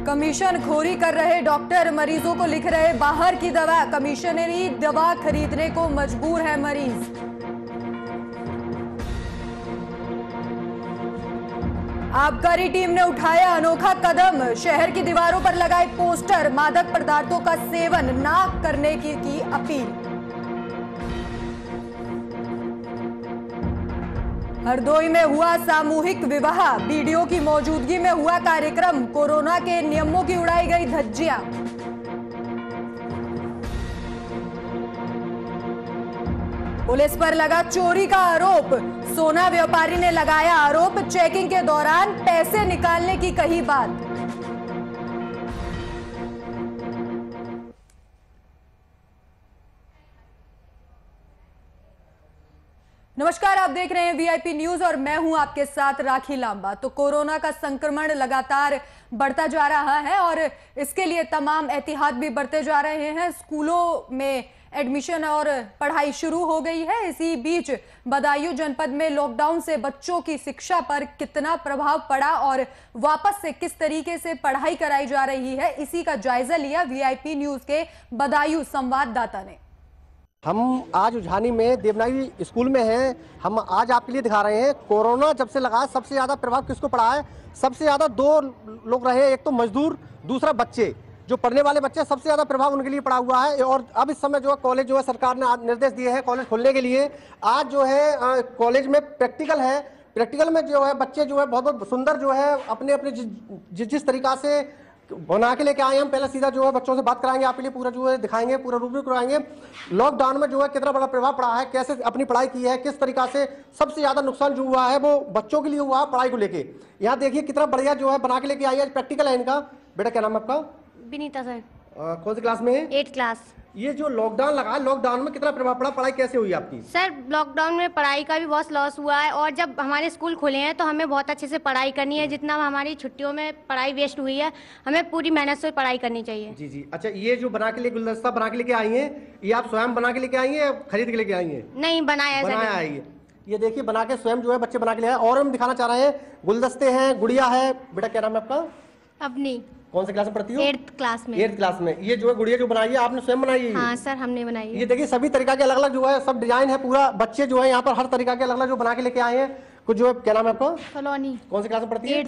Commission खोरी कर रहे doctor मरीजों को लिख रहे बाहर की दवा। कमीशनरी दवा खरीदने को मजबूर है मरीज। आबकारी टीम ने उठाया अनोखा कदम। शहर की दीवारों पर लगाए पोस्टर। मादक पदार्थों का सेवन ना करने की अपील। हरदोई में हुआ सामूहिक विवाह। बीडीओ की मौजूदगी में हुआ कार्यक्रम। कोरोना के नियमों की उड़ाई गई धज्जियां। पुलिस पर लगा चोरी का आरोप। सोना व्यापारी ने लगाया आरोप। चेकिंग के दौरान पैसे निकालने की कही बात। नमस्कार, आप देख रहे हैं वीआईपी न्यूज और मैं हूं आपके साथ राखी लांबा। तो कोरोना का संक्रमण लगातार बढ़ता जा रहा है और इसके लिए तमाम एहतियात भी बढ़ते जा रहे हैं। स्कूलों में एडमिशन और पढ़ाई शुरू हो गई है। इसी बीच बदायूं जनपद में लॉकडाउन से बच्चों की शिक्षा पर कितना प्रभाव पड़ा और वापस से किस तरीके से पढ़ाई कराई जा रही है, इसी का जायजा लिया वीआईपी न्यूज के बदायूं संवाददाता ने। हम आज उझानी में देवनागरी स्कूल में हैं। हम आज आपके लिए दिखा रहे हैं कोरोना जब से लगा सबसे ज्यादा प्रभाव किसको पड़ा है। सबसे ज्यादा दो लोग रहे, एक तो मजदूर, दूसरा बच्चे। जो पढ़ने वाले बच्चे सबसे ज्यादा प्रभाव उनके लिए पड़ा हुआ है। और अब इस समय जो है कॉलेज जो है सरकार ने आज निर्देश दिए हैं कॉलेज खोलने के लिए। आज जो है कॉलेज में प्रैक्टिकल है। प्रैक्टिकल में जो है बच्चे जो है बहुत सुंदर जो है अपने अपने जिस तरीका से बना के लेके आए। हम पहले सीधा जो है बच्चों से बात कराएंगे, आपके लिए पूरा जो है दिखाएंगे, पूरा रूबरू कराएंगे। लॉकडाउन में जो है कितना बड़ा प्रभाव पड़ा है, कैसे अपनी पढ़ाई की है, किस तरीका से सबसे ज्यादा नुकसान जो हुआ है वो बच्चों के लिए हुआ है पढ़ाई को लेके। यहाँ देखिए कितना बढ़िया जो है बना के लेके आई है। प्रैक्टिकल है इनका। बेटा क्या नाम है आपका? विनीता सर। कौन सी क्लास में है? 8th class. ये जो लॉकडाउन लगा, लॉकडाउन में कितना प्रभाव पड़ा, पढ़ाई कैसे हुई आपकी? सर लॉकडाउन में पढ़ाई का भी बहुत लॉस हुआ है और जब हमारे स्कूल खुले हैं तो हमें बहुत अच्छे से पढ़ाई करनी है। जितना हमारी छुट्टियों में पढ़ाई वेस्ट हुई है, हमें पूरी मेहनत से पढ़ाई करनी चाहिए। जी जी। अच्छा, ये जो बना के लिए गुलदस्ता बना के लेके आई हैं, ये आप स्वयं बना के लेके आई हैं या खरीद के लेके आई हैं? नहीं, बनाया है। ये देखिए बना के स्वयं जो है बच्चे बना के ले आए। और हम दिखाना चाह रहे हैं गुलदस्ते हैं, गुड़िया है। बेटा क्या नाम है आपका? अपनी। कौन सी क्लास में पढ़ती हो? 8th क्लास में। 8th क्लास में। ये जो है गुड़िया जो बनाई है आपने स्वयं बनाई है? हाँ सर, हमने बनाई है। ये देखिए सभी तरीका के अलग अलग जो है सब डिजाइन है पूरा। बच्चे जो है यहाँ पर हर तरीका के अलग अलग जो बना के लेके आए हैं। कुछ जो है क्या नाम है आपका? सलोनी। कौन सी क्लास में पढ़ती है?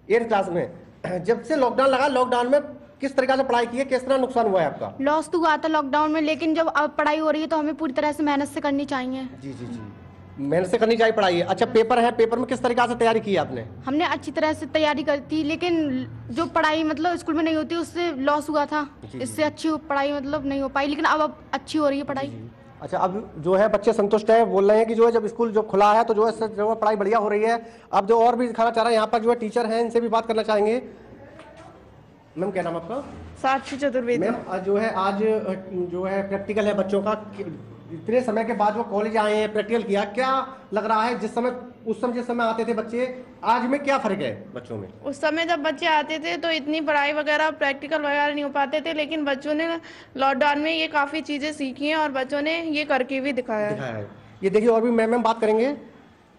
8th क्लास में। जब से लॉकडाउन लगा, लॉकडाउन में किस तरीका से पढ़ाई की है, किस तरह नुकसान हुआ है आपका? लॉस तो हुआ था लॉकडाउन में, लेकिन जब अब पढ़ाई हो रही है तो हमें पूरी तरह से मेहनत से करनी चाहिए। जी जी जी, मेहनत से करनी चाहिए पढ़ाई है। अच्छा, पेपर है, पेपर में किस तरीका से तैयारी की है आपने? हमने अच्छी तरह से तैयारी करी थी, लेकिन जो पढ़ाई मतलब स्कूल में नहीं होती उससे लॉस हुआ था। इससे अच्छी पढ़ाई मतलब नहीं हो पाई, लेकिन अब अच्छी हो रही है पढ़ाई। अच्छा, अब जो है बच्चे संतुष्ट हैं, बोल रहे हैं कि जो है जब स्कूल जो खुला है तो जो है पढ़ाई बढ़िया हो रही है। अब जो और भी दिखाना चाह रहे हैं यहाँ पर जो है टीचर हैं, इनसे भी बात करना चाहेंगे। मैम क्या नाम आपका? साक्षी चतुर्वेदी। मैम जो है आज जो है प्रैक्टिकल है बच्चों का। इतने समय के बाद वो कॉलेज आए हैं, प्रैक्टिकल किया, क्या लग रहा है? जिस समय आते थे बच्चे, आज में क्या फर्क है बच्चों में? उस समय जब बच्चे आते थे तो इतनी पढ़ाई वगैरह प्रैक्टिकल वगैरह नहीं हो पाते थे, लेकिन बच्चों ने लॉकडाउन में ये काफी चीजें सीखी हैं और बच्चों ने ये करके भी दिखाया है। ये देखिए और भी मैम बात करेंगे।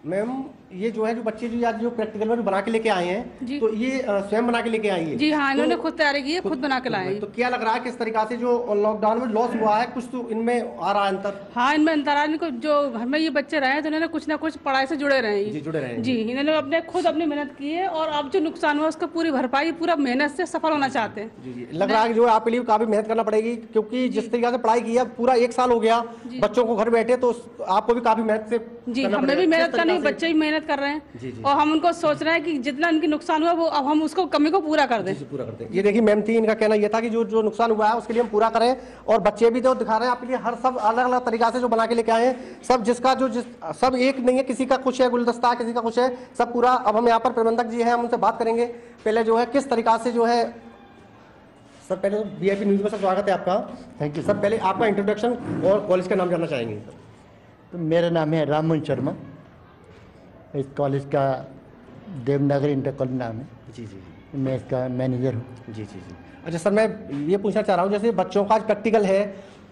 मैम ये जो है जो बच्चे जो आज जो प्रैक्टिकल में बना के लेके आए हैं, तो ये स्वयं बना के लेके आई है? जी हाँ, इन्होंने खुद तैयारी की है, खुद बना के लाए हैं। तो क्या लग रहा है किस तरीका से जो लॉकडाउन में लॉस हुआ है, कुछ तो इनमें आ रहा है अंतर? हाँ, इनमें अंतर आ। इनको जो हमें ये बच्चे रहे तो इन्होंने कुछ ना कुछ पढ़ाई से जुड़े रहे हैं। जुड़े रहे जी, इन्होंने खुद अपनी मेहनत की है और अब जो नुकसान हुआ उसका पूरी भरपाई पूरा मेहनत से सफल होना चाहते हैं। लग रहा है जो आपके लिए काफी मेहनत करना पड़ेगी, क्योंकि जिस तरीके से पढ़ाई की है पूरा 1 साल हो गया बच्चों को घर बैठे, तो आपको भी काफी मेहनत से। जी, हमें भी मेहनत करनी, बच्चे भी मेहनत कर रहे हैं और हम उनको सोच रहे हैं कि जितना इनकी नुकसान हुआ वो अब हम उसको कमी को पूरा कर दें। पूरा करते हैं। ये देखिए मैम थी, इनका कहना ये था कि जो नुकसान हुआ है उसके लिए हम पूरा करें। और बच्चे भी तो दिखा रहे हैं आपके लिए हर सब अलग अलग तरीका से जो बना के लेके आए हैं। सब जिसका सब एक नहीं है, किसी का कुछ है गुलदस्ता, किसी का कुछ है, सब पूरा। अब हम यहाँ पर प्रबंधक जी हैं, हम उनसे बात करेंगे। पहले जो है किस तरीका से जो है सर, पहले तो वीआईपी न्यूज में सब स्वागत है आपका। Thank you sir. पहले आपका इंट्रोडक्शन और कॉलेज का नाम जानना चाहेंगे। तो मेरा नाम है राममोहन शर्मा, इस कॉलेज का देवनागरी इंटर कॉलेज नाम है। जी जी, मैं इसका मैनेजर हूँ। जी जी जी। अच्छा सर, मैं ये पूछना चाह रहा हूँ, जैसे बच्चों का आज प्रैक्टिकल है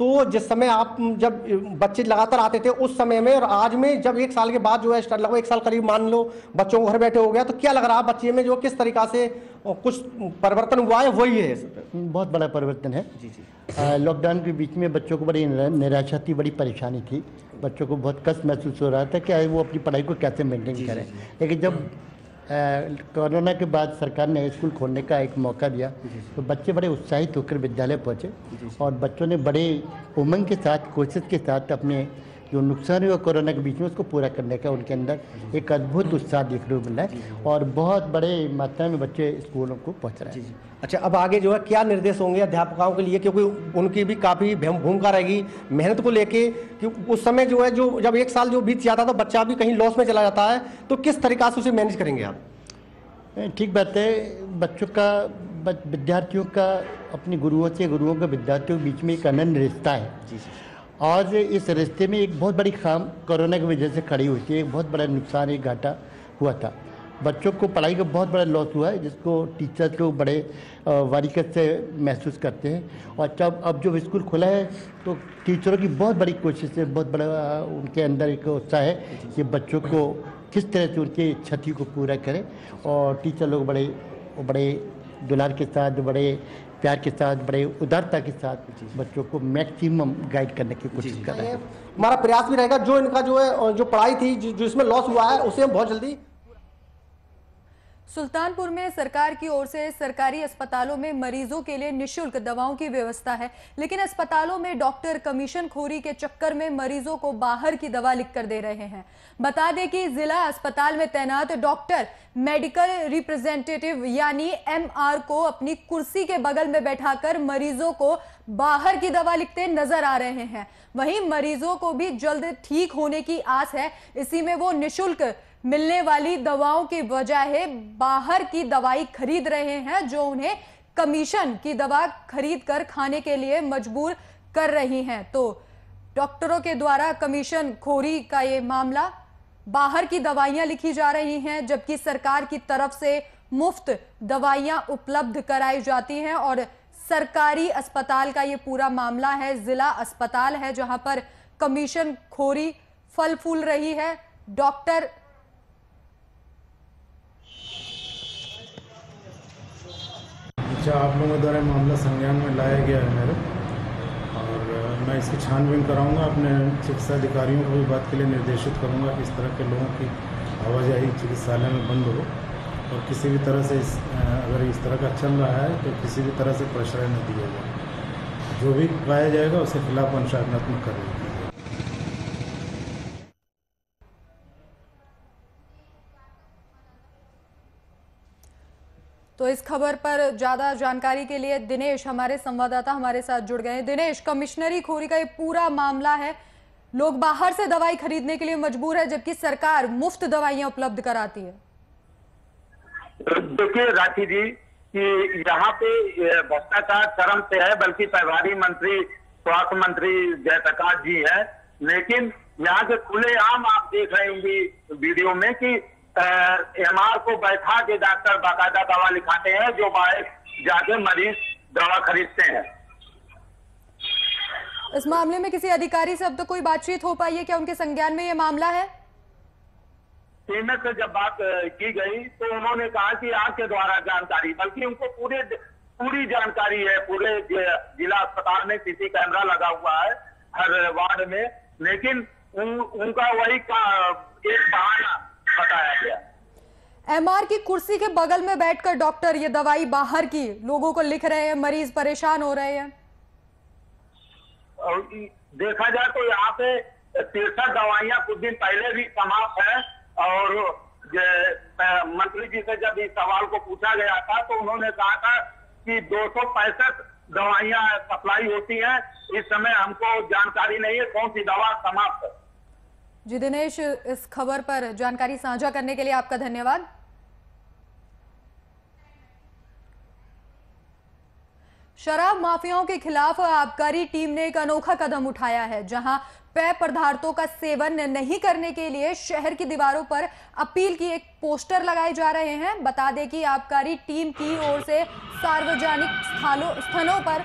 तो जिस समय आप जब बच्चे लगातार आते थे उस समय में और आज में जब 1 साल के बाद जो है लगभग 1 साल करीब मान लो बच्चों को घर बैठे हो गया, तो क्या लग रहा है बच्चे में जो किस तरीका से कुछ परिवर्तन हुआ है? वही है, बहुत बड़ा परिवर्तन है। लॉकडाउन के बीच में बच्चों को बड़ी निराशा थी, बड़ी परेशानी थी, बच्चों को बहुत कष्ट महसूस हो रहा था कि वो अपनी पढ़ाई को कैसे मेंटेन करें। लेकिन जब कोरोना के बाद सरकार ने स्कूल खोलने का एक मौका दिया तो बच्चे बड़े उत्साहित होकर विद्यालय पहुंचे और बच्चों ने बड़े उमंग के साथ, कोशिश के साथ अपने जो नुकसान हुआ कोरोना के बीच में उसको पूरा करने का उनके अंदर एक अद्भुत उत्साह देखने को मिला है और बहुत बड़े मात्रा में बच्चे स्कूलों को पहुँच रहे हैं। अच्छा, अब आगे जो है क्या निर्देश होंगे अध्यापकों के लिए, क्योंकि उनकी भी काफ़ी भूमिका रहेगी मेहनत को लेके, कि उस समय जो है जब 1 साल जो बीत जाता तो बच्चा भी कहीं लॉस में चला जाता है, तो किस तरीका से उसे मैनेज करेंगे आप? ठीक बात है, बच्चों का, विद्यार्थियों का अपने गुरुओं से, गुरुओं का विद्यार्थियों के बीच में एक अनन्य रिश्ता है और इस रिश्ते में एक बहुत बड़ी खाम कोरोना की वजह से खड़ी हुई थी। एक बहुत बड़ा नुकसान, एक घाटा हुआ था। बच्चों को पढ़ाई का बहुत बड़ा लॉस हुआ है जिसको टीचर्स लोग बड़े बारीकियत से महसूस करते हैं और जब स्कूल खुला है तो टीचरों की बहुत बड़ी कोशिश है, बहुत बड़ा उनके अंदर एक उत्साह है कि बच्चों को किस तरह से उनकी क्षति को पूरा करें और टीचर लोग बड़े दुलार के साथ, बड़े प्यार के साथ, बड़े उदारता के साथ बच्चों को मैक्सिमम गाइड करने की कोशिश कर रहे हैं। हमारा प्रयास भी रहेगा जो इनका जो पढ़ाई थी जो इसमें लॉस हुआ है उसे हम बहुत जल्दी। सुल्तानपुर में सरकार की ओर से सरकारी अस्पतालों में मरीजों के लिए निशुल्क दवाओं की व्यवस्था है, लेकिन अस्पतालों में डॉक्टर कमीशन खोरी के चक्कर में मरीजों को बाहर की दवा लिखकर दे रहे हैं। बता दें कि जिला अस्पताल में तैनात डॉक्टर मेडिकल रिप्रेजेंटेटिव यानी एमआर को अपनी कुर्सी के बगल में बैठाकर मरीजों को बाहर की दवा लिखते नजर आ रहे हैं। वहीं मरीजों को भी जल्द ठीक होने की आस है, इसी में वो निशुल्क मिलने वाली दवाओं की बजाय बाहर की दवाई खरीद रहे हैं जो उन्हें कमीशन की दवा खरीद कर खाने के लिए मजबूर कर रही हैं। तो डॉक्टरों के द्वारा कमीशन खोरी का ये मामला, बाहर की दवाइयां लिखी जा रही हैं जबकि सरकार की तरफ से मुफ्त दवाइयां उपलब्ध कराई जाती हैं और सरकारी अस्पताल का ये पूरा मामला है। जिला अस्पताल है जहां पर कमीशन खोरी फल फूल रही है। डॉक्टर आप लोगों द्वारा मामला संज्ञान में लाया गया है मेरे, और मैं इसकी छानबीन कराऊंगा। अपने चिकित्सा अधिकारियों को भी बात के लिए निर्देशित करूंगा कि इस तरह के लोगों की आवाजाही चिकित्सालय में बंद हो और किसी भी तरह से अगर इस तरह का चल रहा है तो किसी भी तरह से प्रश्रय न दिया जाए। जो भी पाया जाएगा उसके खिलाफ अनुशासनात्मक कार्रवाई की जाएगी। तो इस खबर पर ज्यादा जानकारी के लिए दिनेश हमारे संवाददाता हमारे साथ जुड़ गए हैं। दिनेश, कमिश्नरी खोरी का ये पूरा मामला है, लोग बाहर से दवाई खरीदने के लिए मजबूर है जबकि सरकार मुफ्त दवाइयां उपलब्ध कराती है। देखिए राखी जी कि यहाँ पे भ्रष्टाचार चरम पे है, बल्कि प्रभारी मंत्री स्वास्थ्य मंत्री जयप्रकाश जी है, लेकिन यहाँ से खुलेआम आप देख रहे होंगे वीडियो में कि एमआर को बैठा के डॉक्टर बाकायदा दवा लिखाते हैं जो बाहर जाके मरीज दवा खरीदते हैं। इस मामले में किसी अधिकारी से अब तक कोई बातचीत हो पाई है क्या? उनके संज्ञान में ये मामला है? सीएमएस से जब बात की गई तो उन्होंने कहा कि आपके द्वारा जानकारी, बल्कि उनको पूरी जानकारी है। पूरे जिला अस्पताल में सीसी कैमरा लगा हुआ है हर वार्ड में, लेकिन उनका वही एक बहाना बताया गया। एमआर की कुर्सी के बगल में बैठकर डॉक्टर ये दवाई बाहर की लोगों को लिख रहे हैं, मरीज परेशान हो रहे हैं। और देखा जाए तो यहाँ पे 63 दवाइयां कुछ दिन पहले भी समाप्त है और मंत्री जी से जब इस सवाल को पूछा गया था तो उन्होंने कहा था कि 265 दवाइयां सप्लाई होती हैं। इस समय हमको जानकारी नहीं है कौन सी दवा समाप्त है। जी दिनेश, इस खबर पर जानकारी साझा करने के लिए आपका धन्यवाद। शराब माफियाओं के खिलाफ आबकारी टीम ने एक अनोखा कदम उठाया है, जहां पेय पदार्थों का सेवन नहीं करने के लिए शहर की दीवारों पर अपील की एक पोस्टर लगाए जा रहे हैं। बता दें कि आबकारी टीम की ओर से सार्वजनिक स्थलों पर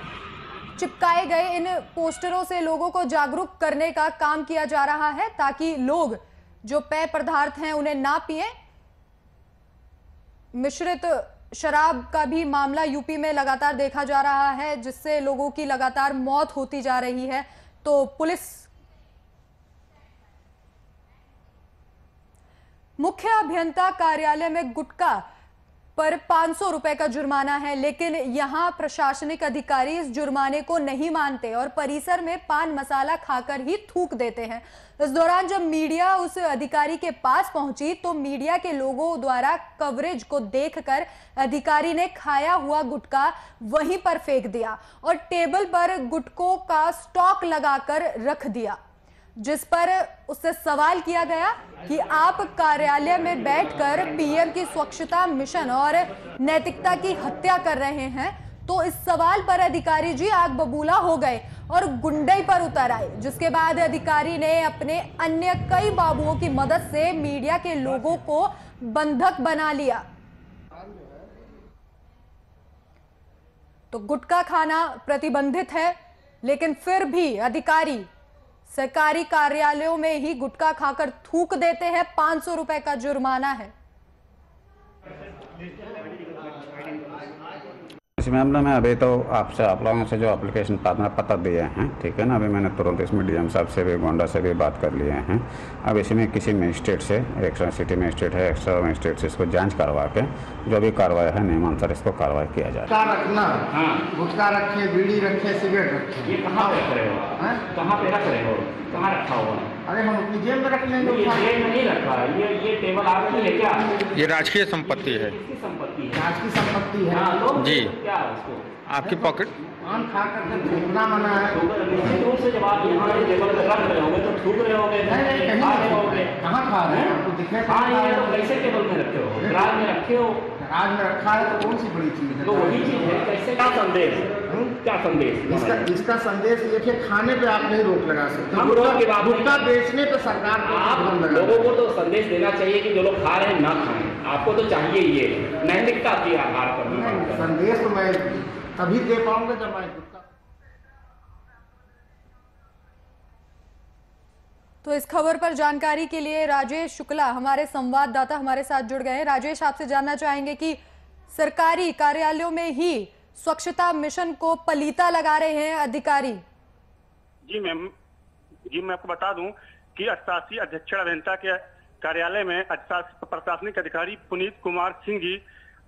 चिपकाए गए इन पोस्टरों से लोगों को जागरूक करने का काम किया जा रहा है ताकि लोग जो पेय पदार्थ हैं उन्हें ना पिएं। मिश्रित शराब का भी मामला यूपी में लगातार देखा जा रहा है, जिससे लोगों की लगातार मौत होती जा रही है। तो पुलिस मुख्य अभियंता कार्यालय में गुटखा पर 500 रुपए का जुर्माना है, लेकिन यहां प्रशासनिक अधिकारी इस जुर्माने को नहीं मानते और परिसर में पान मसाला खाकर ही थूक देते हैं। इस दौरान जब मीडिया उस अधिकारी के पास पहुंची तो मीडिया के लोगों द्वारा कवरेज को देखकर अधिकारी ने खाया हुआ गुटखा वहीं पर फेंक दिया और टेबल पर गुटखों का स्टॉक लगाकर रख दिया, जिस पर उससे सवाल किया गया कि आप कार्यालय में बैठकर पीएम की स्वच्छता मिशन और नैतिकता की हत्या कर रहे हैं। तो इस सवाल पर अधिकारी जी आग बबूला हो गए और गुंडई पर उतर आए, जिसके बाद अधिकारी ने अपने अन्य कई बाबुओं की मदद से मीडिया के लोगों को बंधक बना लिया। तो गुटखा खाना प्रतिबंधित है, लेकिन फिर भी अधिकारी सरकारी कार्यालयों में ही गुटखा खाकर थूक देते हैं। 500 रुपए का जुर्माना है। इस मामले में अभी तो आपसे आप लोगों से जो एप्लीकेशन पता दिए हैं, ठीक है ना, अभी मैंने तुरंत इसमें डीएम साहब से भी गोंडा से भी बात कर लिए हैं। अब इसमें किसी मजिस्ट्रेट से, एक्स्ट्रा सिटी मजिस्ट्रेट है, एक्स्ट्रा मजिस्ट्रेट से इसको जांच करवा के जो भी कार्रवाई है नियमानुसार इसको कार्रवाई किया जाए। गुटखा रखना, गुटखा रखे, बीड़ी रखे, सिगरेट रखे, ये कहाँ पे रख रहे हो? कहाँ पे रख रहे हो? कहाँ रखा हुआ? अरे हम अपनी जेब में रख लेंगे। ये जेब में नहीं रखा, ये टेबल आपकी है क्या? ये राजकीय संपत्ति है। किसकी संपत्ति है? राजकीय संपत्ति है जी। क्या उसको आपकी पॉकेट पान खा करके थूकना मना है। से जब आप यहाँ टेबल पे रख रहे होंगे तो थूक रहे होंगे, खा रहे होंगे। कहाँ खा रहे हैं? आपको दिखे? हाँ, ये तो कैसे टेबल में रखे हो? दराज में रखे हो? आज में रखा है तो कौन सी बड़ी चीज है? तो वही चीज है। कैसे? क्या संदेश? क्या संदेश? इसका संदेश ये कि खाने पे आप नहीं रोक लगा सकते। हम रोक के बाद गुटखा बेचने पे सरकार को आप लोगों को तो संदेश देना चाहिए कि जो लोग खा रहे हैं ना खाएं। आपको तो चाहिए ये नैतिकता के आधार पर। संदेश तो मैं तभी दे पाऊंगा जब मैं गुटखा। तो इस खबर पर जानकारी के लिए राजेश शुक्ला हमारे संवाददाता हमारे साथ जुड़ गए हैं। राजेश, आपसे जानना चाहेंगे कि सरकारी कार्यालयों में ही स्वच्छता मिशन को पलीता लगा रहे हैं अधिकारी। जी मैम, मैं आपको बता दूं कि शासी अधीक्षण अभियंता के कार्यालय में प्रशासनिक अधिकारी पुनीत कुमार सिंह जी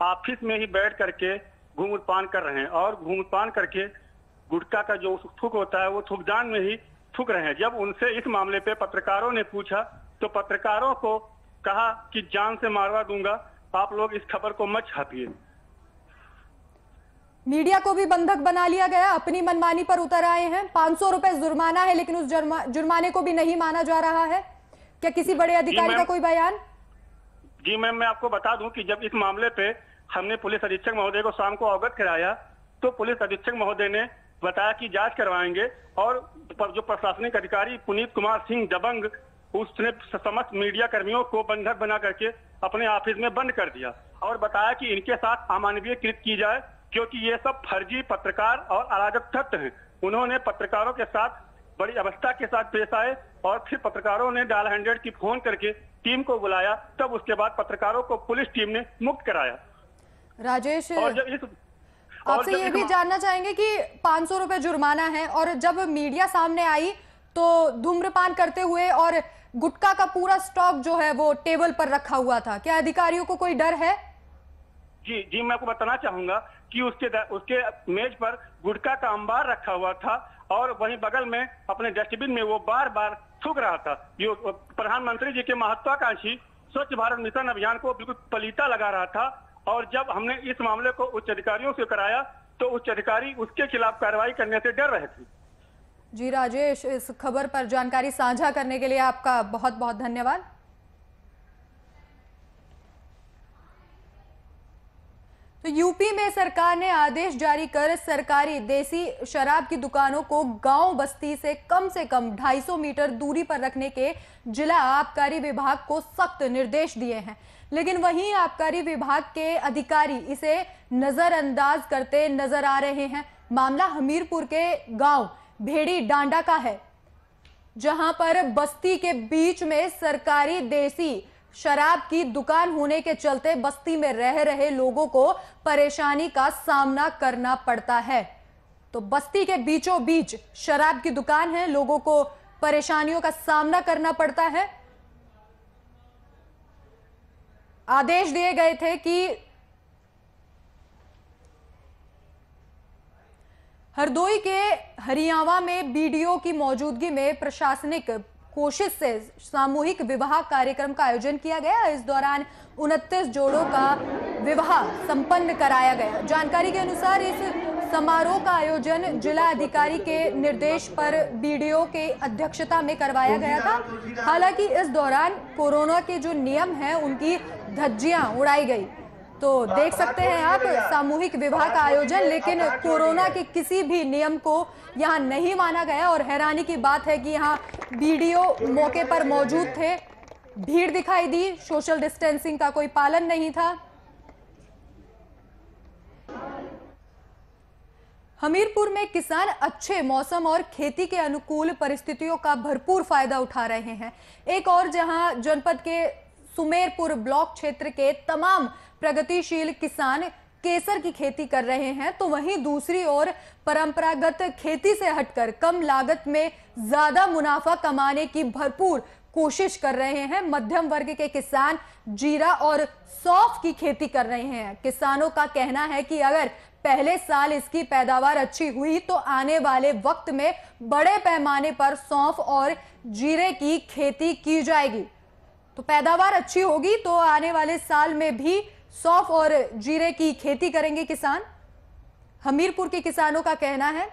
ऑफिस में ही बैठ करके धूम्रपान कर रहे हैं और धूम्रपान करके गुटखा का जो थूक होता है वो थूकदान में ही थूक रहे हैं। जब उनसे इस मामले पे पत्रकारों ने पूछा तो पत्रकारों को कहा कि जान से मारवा दूंगा, आप लोग इस खबर को मत छापिए। मीडिया को भी बंधक बना लिया गया, अपनी मनमानी पर उतर आए हैं। 500 रुपए जुर्माना है, लेकिन उस जुर्माने को भी नहीं माना जा रहा है। क्या किसी बड़े अधिकारी का कोई बयान? जी मैम, मैं आपको बता दूं कि जब इस मामले पे हमने पुलिस अधीक्षक महोदय को शाम को अवगत कराया तो पुलिस अधीक्षक महोदय ने बताया कि जांच करवाएंगे और जो प्रशासनिक अधिकारी पुनीत कुमार सिंह दबंग, उसने समस्त मीडिया कर्मियों को बंधक बना करके अपने ऑफिस में बंद कर दिया और बताया कि इनके साथ अमानवीय कृत की जाए, क्योंकि ये सब फर्जी पत्रकार और अराजक तत्व हैं। उन्होंने पत्रकारों के साथ बड़ी अवस्था के साथ पेश आए और फिर पत्रकारों ने डायल 100 की फोन करके टीम को बुलाया, तब उसके बाद पत्रकारों को पुलिस टीम ने मुक्त कराया। राजेश, आपसे ये भी जानना चाहेंगे कि 500 रुपए जुर्माना है और जब मीडिया सामने आई तो धूम्रपान करते हुए और गुटखा का पूरा स्टॉक जो है वो टेबल पर रखा हुआ था, क्या अधिकारियों को कोई डर है? जी, मैं आपको बताना चाहूंगा कि उसके मेज पर गुटखा का अंबार रखा हुआ था और वहीं बगल में अपने डस्टबिन में वो बार बार थूक रहा था। ये प्रधानमंत्री जी के महत्वाकांक्षी स्वच्छ भारत मिशन अभियान को बिल्कुल पलीता लगा रहा था और जब हमने इस मामले को उच्च अधिकारियों से कराया तो उच्च अधिकारी उसके खिलाफ कार्रवाई करने से डर रहे थे। जी राजेश, इस खबर पर जानकारी साझा करने के लिए आपका बहुत बहुत धन्यवाद। तो यूपी में सरकार ने आदेश जारी कर सरकारी देसी शराब की दुकानों को गांव बस्ती से कम 250 मीटर दूरी पर रखने के जिला आबकारी विभाग को सख्त निर्देश दिए हैं, लेकिन वहीं आबकारी विभाग के अधिकारी इसे नजरअंदाज करते नजर आ रहे हैं। मामला हमीरपुर के गांव भेड़ी डांडा का है, जहां पर बस्ती के बीच में सरकारी देसी शराब की दुकान होने के चलते बस्ती में रह रहे लोगों को परेशानी का सामना करना पड़ता है। तो बस्ती के बीचों बीच शराब की दुकान है, लोगों को परेशानियों का सामना करना पड़ता है। आदेश दिए गए थे कि हरदोई के हरियावा में बीडीओ की मौजूदगी में प्रशासनिक कोशिश से सामूहिक विवाह कार्यक्रम का आयोजन किया गया। इस दौरान 29 जोड़ों का विवाह संपन्न कराया गया। जानकारी के अनुसार इस समारोह का आयोजन जिला अधिकारी के निर्देश पर बीडीओ के अध्यक्षता में करवाया गया था। हालांकि इस दौरान कोरोना के जो नियम हैं उनकी धज्जियां उड़ाई गई। तो देख सकते हैं आप सामूहिक विवाह का आयोजन, लेकिन कोरोना के किसी भी नियम को यहां नहीं माना गया। और हैरानी की बात है कि यहां बीडीओ मौके पर मौजूद थे, भीड़ दिखाई दी, सोशल डिस्टेंसिंग का कोई पालन नहीं था। हमीरपुर में किसान अच्छे मौसम और खेती के अनुकूल परिस्थितियों का भरपूर फायदा उठा रहे हैं। एक और जहां जनपद के सुमेरपुर ब्लॉक क्षेत्र के तमाम प्रगतिशील किसान केसर की खेती कर रहे हैं, तो वहीं दूसरी ओर परंपरागत खेती से हटकर कम लागत में ज्यादा मुनाफा कमाने की भरपूर कोशिश कर रहे हैं। मध्यम वर्ग के किसान जीरा और सौंफ की खेती कर रहे हैं। किसानों का कहना है कि अगर पहले साल इसकी पैदावार अच्छी हुई तो आने वाले वक्त में बड़े पैमाने पर सौंफ और जीरे की खेती की जाएगी। तो पैदावार अच्छी होगी तो आने वाले साल में भी सौंफ और जीरे की खेती करेंगे किसान, हमीरपुर के किसानों का कहना है।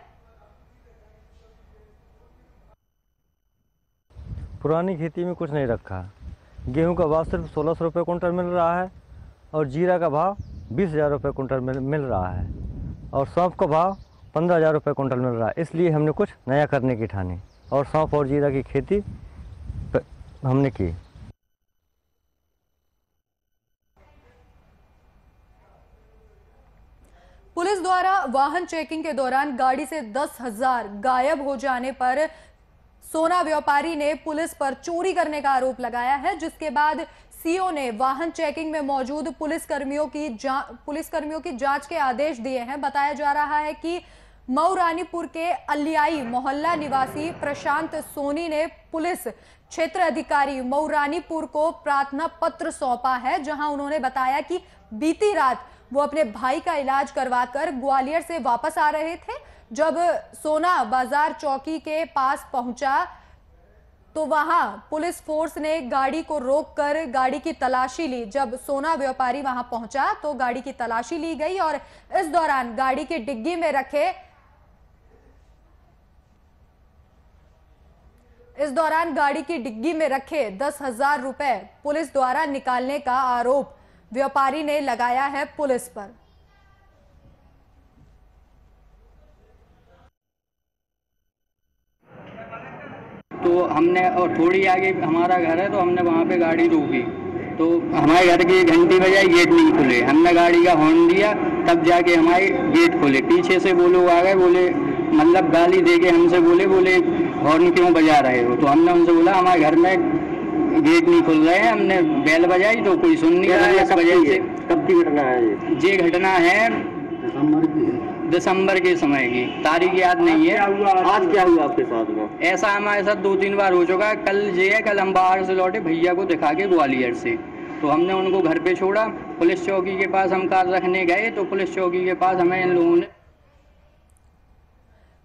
पुरानी खेती में कुछ नहीं रखा। गेहूं का भाव सिर्फ 1600 रुपये कुंटल मिल रहा है और जीरा का भाव 20,000 रुपये कुंटल मिल रहा है और सौंफ का भाव 15,000 रुपये कुंटल मिल रहा है। इसलिए हमने कुछ नया करने की ठानी और सौंफ और जीरा की खेती हमने की। पुलिस द्वारा वाहन चेकिंग के दौरान गाड़ी से 10,000 गायब हो जाने पर सोना व्यापारी ने पुलिस पर चोरी करने का आरोप लगाया है, जिसके बाद सीओ ने वाहन चेकिंग में मौजूद पुलिसकर्मियों की जांच के आदेश दिए हैं। बताया जा रहा है कि मऊ रानीपुर के अलियाई मोहल्ला निवासी प्रशांत सोनी ने पुलिस क्षेत्र अधिकारी मऊ रानीपुर को प्रार्थना पत्र सौंपा है, जहां उन्होंने बताया कि बीती रात वो अपने भाई का इलाज करवाकर ग्वालियर से वापस आ रहे थे। जब सोना बाजार चौकी के पास पहुंचा तो वहां पुलिस फोर्स ने गाड़ी को रोककर गाड़ी की तलाशी ली। जब सोना व्यापारी वहां पहुंचा तो गाड़ी की तलाशी ली गई और इस दौरान गाड़ी की डिग्गी में रखे 10,000 रुपए पुलिस द्वारा निकालने का आरोप व्यापारी ने लगाया है पुलिस पर। तो हमने और थोड़ी आगे हमारा घर है तो हमने वहाँ पे गाड़ी रोकी तो हमारे घर की घंटी बजाई, गेट नहीं खुले। हमने गाड़ी का हॉर्न दिया तब जाके हमारे गेट खुले। पीछे से वो लोग आ गए, बोले मतलब गाली दे के हमसे बोले हॉर्न क्यों बजा रहे हो। तो हमने उनसे बोला हमारे घर में गेट नहीं खुल रहे हैं। हमने बेल बजाई तो कोई सुन नहीं रहा। इस वजह से कब की घटना है ये घटना है दिसंबर के समय की, तारीख याद नहीं है। आज क्या हुआ आपके साथ में? ऐसा हमारे साथ 2-3 बार हो चुका है। कल हम बाहर से लौटे भैया को दिखा के ग्वालियर से, तो हमने उनको घर पे छोड़ा। पुलिस चौकी के पास हम कार रखने गए तो पुलिस चौकी के पास हमें इन लोगों ने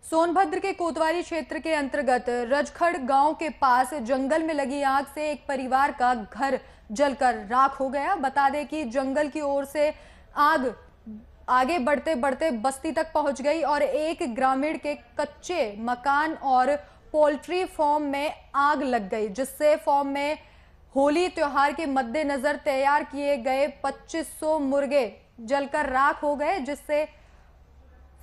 सोनभद्र के कोतवाली क्षेत्र के अंतर्गत रजखड़ गांव के पास जंगल में लगी आग से एक परिवार का घर जलकर राख हो गया। बता दें कि जंगल की ओर से आग आगे बढ़ते बढ़ते बस्ती तक पहुंच गई और एक ग्रामीण के कच्चे मकान और पोल्ट्री फार्म में आग लग गई, जिससे फार्म में होली त्योहार के मद्देनजर तैयार किए गए 2500 मुर्गे जलकर राख हो गए, जिससे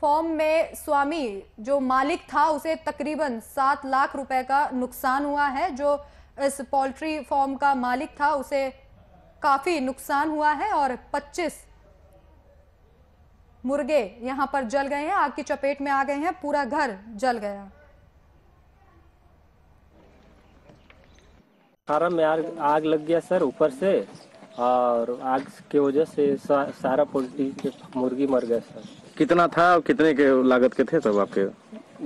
फार्म में स्वामी जो मालिक था उसे तकरीबन 7 लाख रुपए का नुकसान हुआ है। जो इस पोल्ट्री फार्म का मालिक था उसे काफी नुकसान हुआ है और 25 मुर्गे यहां पर जल गए हैं, आग की चपेट में आ गए हैं, पूरा घर जल गया। फार्म में आग लग गया सर ऊपर से, और आग की वजह से सारा पोल्ट्री के मुर्गी मर गए सर। कितना था और कितने के लागत के थे सब आपके?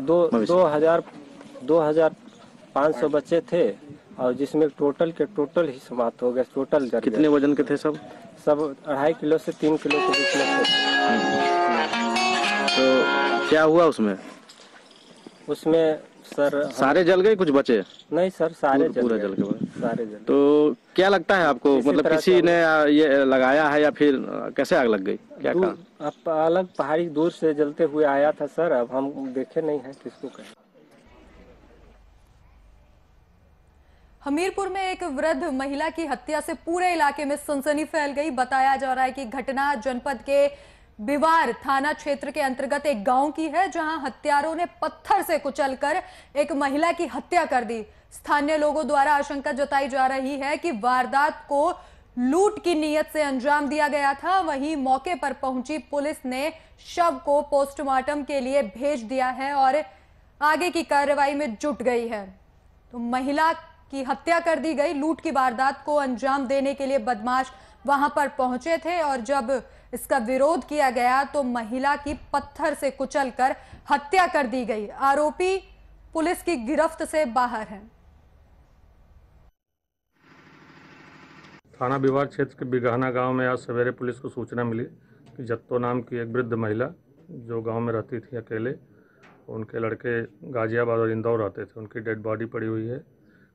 2,500 बच्चे थे, और जिसमें टोटल ही समाप्त हो गए, टोटल जल गए। कितने वजन के थे सब? सब 2.5 किलो से 3 किलो के बीच में थे। तो क्या हुआ उसमें सर सारे जल गए, कुछ बचे? नहीं सर, सारे पूरा जल गए। सारे जल। तो क्या लगता है आपको, मतलब किसी ने ये लगाया है या फिर कैसे आग लग गई, क्या कहा? अलग पहाड़ी दूर से जलते हुए आया था सर, अब हम देखे नहीं है किसको कहें। हमीरपुर में एक वृद्ध महिला की हत्या से पूरे इलाके में सनसनी फैल गई। बताया जा रहा है कि घटना जनपद के बिवार थाना क्षेत्र के अंतर्गत एक गांव की है, जहां हत्यारों ने पत्थर से कुचलकर एक महिला की हत्या कर दी। स्थानीय लोगों द्वारा आशंका जताई जा रही है कि वारदात को लूट की नीयत से अंजाम दिया गया था। वहीं मौके पर पहुंची पुलिस ने शव को पोस्टमार्टम के लिए भेज दिया है और आगे की कार्रवाई में जुट गई है। तो महिला की हत्या कर दी गई। लूट की वारदात को अंजाम देने के लिए बदमाश वहां पर पहुंचे थे, और जब इसका विरोध किया गया तो महिला की पत्थर से कुचलकर हत्या कर दी गई। आरोपी पुलिस की गिरफ्त से बाहर है। थाना बिवार क्षेत्र के बिगहना गांव में आज सवेरे पुलिस को सूचना मिली कि जत्तो नाम की एक वृद्ध महिला जो गांव में रहती थी अकेले, उनके लड़के गाजियाबाद और इंदौर रहते थे, उनकी डेड बॉडी पड़ी हुई है।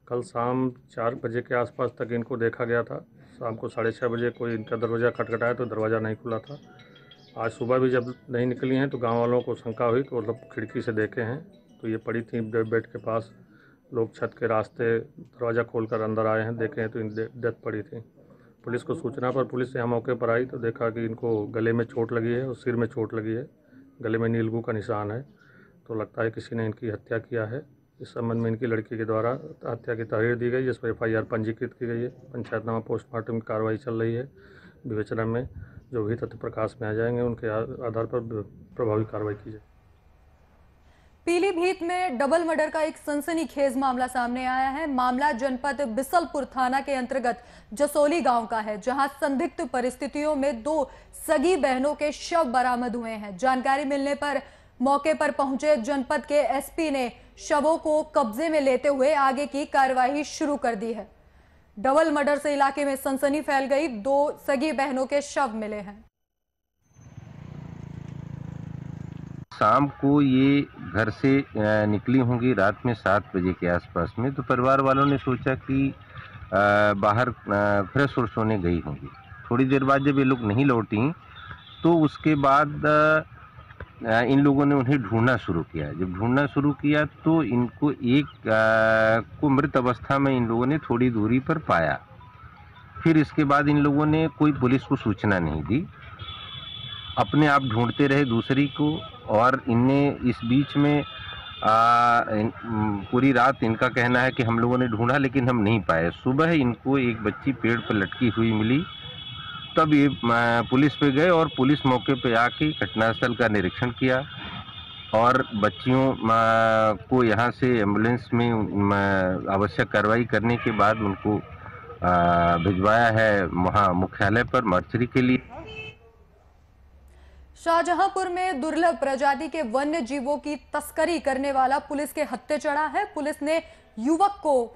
कल शाम 4 बजे के आसपास तक इनको देखा गया था। शाम को 6:30 बजे कोई इनका दरवाज़ा खटखटाया तो दरवाज़ा नहीं खुला था। आज सुबह भी जब नहीं निकली हैं तो गांव वालों को शंका हुई, तो मतलब खिड़की से देखे हैं तो ये पड़ी थी बेड के पास। लोग छत के रास्ते दरवाज़ा खोलकर अंदर आए हैं, देखे हैं तो इन डेथ पड़ी थी। पुलिस को सूचना पर पुलिस यहाँ मौके पर आई तो देखा कि इनको गले में चोट लगी है और सिर में चोट लगी है, गले में नीलगू का निशान है। तो लगता है किसी ने इनकी हत्या किया है। इस संबंध में इनकी लड़की के द्वारा हत्या की तहरीर दी गई, जिस पर FIR पंजीकृत की गई है। पंचायतनामा पोस्टमार्टम की कार्रवाई चल रही है। विवेचना में जो भी तथ्य प्रकाश में आ जाएंगे उनके आधार पर प्रभावी कार्रवाई की जाए। पीलीभीत में डबल मर्डर का एक सनसनीखेज मामला सामने आया है। मामला जनपद बिसलपुर थाना के अंतर्गत जसोली गांव का है, जहां संदिग्ध परिस्थितियों में 2 सगी बहनों के शव बरामद हुए हैं। जानकारी मिलने पर मौके पर पहुंचे जनपद के SP ने शवों को कब्जे में लेते हुए आगे की कार्रवाई शुरू कर दी है। डबल मर्डर से इलाके में सनसनी फैल गई। 2 सगी बहनों के शव मिले हैं। शाम को ये घर से निकली होंगी रात में 7 बजे के आसपास में, तो परिवार वालों ने सोचा कि बाहर फ्रेश और सोने गई होंगी। थोड़ी देर बाद जब ये लोग नहीं लौटी तो उसके बाद इन लोगों ने उन्हें ढूंढना शुरू किया। जब ढूंढना शुरू किया तो इनको को मृत अवस्था में इन लोगों ने थोड़ी दूरी पर पाया। फिर इसके बाद इन लोगों ने कोई पुलिस को सूचना नहीं दी, अपने आप ढूंढते रहे दूसरी को। और इनने इस बीच में पूरी रात इनका कहना है कि हम लोगों ने ढूंढा लेकिन हम नहीं पाए। सुबह इनको एक बच्ची पेड़ पर लटकी हुई मिली, तब ये पुलिस पे गए और पुलिस मौके पे आके घटनास्थल का निरीक्षण किया और बच्चियों को यहाँ से एम्बुलेंस में आवश्यक कार्रवाई करने के बाद उनको भिजवाया है वहाँ मुख्यालय पर मर्चरी के लिए। शाहजहांपुर में दुर्लभ प्रजाति के वन्य जीवों की तस्करी करने वाला पुलिस के हत्थे चढ़ा है। पुलिस ने युवक को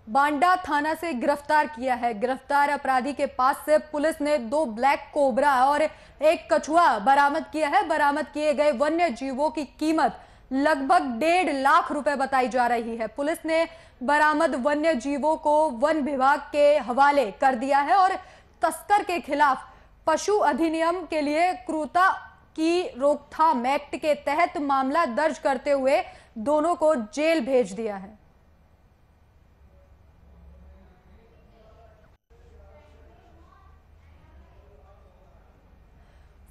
बांडा थाना से गिरफ्तार किया है। गिरफ्तार अपराधी के पास से पुलिस ने 2 ब्लैक कोबरा और 1 कछुआ बरामद किया है। बरामद किए गए वन्य जीवों की कीमत लगभग 1.5 लाख रुपए बताई जा रही है। पुलिस ने बरामद वन्य जीवों को वन विभाग के हवाले कर दिया है और तस्कर के खिलाफ पशु अधिनियम के लिए क्रूरता की रोकथाम एक्ट के तहत मामला दर्ज करते हुए दोनों को जेल भेज दिया है।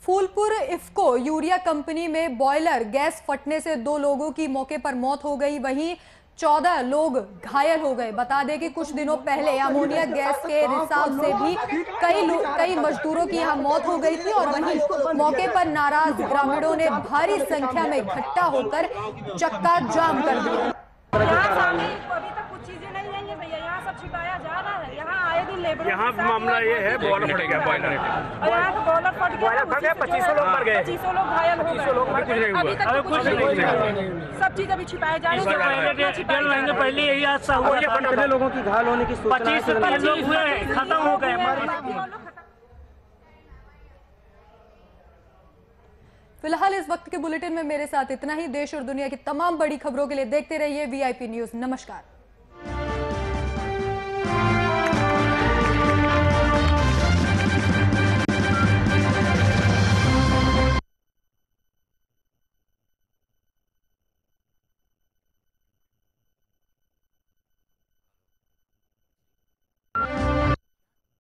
फूलपुर इफ्को यूरिया कंपनी में बॉयलर गैस फटने से 2 लोगों की मौके पर मौत हो गई। वहीं 14 लोग घायल हो गए। बता दें कि कुछ दिनों पहले अमोनिया गैस के रिसाव से भी कई मजदूरों की यहाँ मौत हो गई थी और वहीं मौके पर नाराज ग्रामीणों ने भारी संख्या में इकट्ठा होकर चक्का जाम कर दिया। अभी तक कुछ चीजें नहीं आई है भैया, यहाँ सब छिपाया जा रहा है। यहाँ आए दिन लेबर, यहाँ मामला ये है बॉयलर फट गया, बॉयलर फट गया, 2500 लोग मर गए, 2500 लोग घायल हो गए, अभी तक कुछ नहीं। सब चीज अभी छिपाए जा रही है। 1.5 महीने पहले यही हादसा हुआ, कितने लोगों की घायल होने की सूचना, 25 लोग हुए, खत्म हो गए। फिलहाल इस वक्त के बुलेटिन में मेरे साथ इतना ही। देश और दुनिया की तमाम बड़ी खबरों के लिए देखते रहिए VIP न्यूज़। नमस्कार।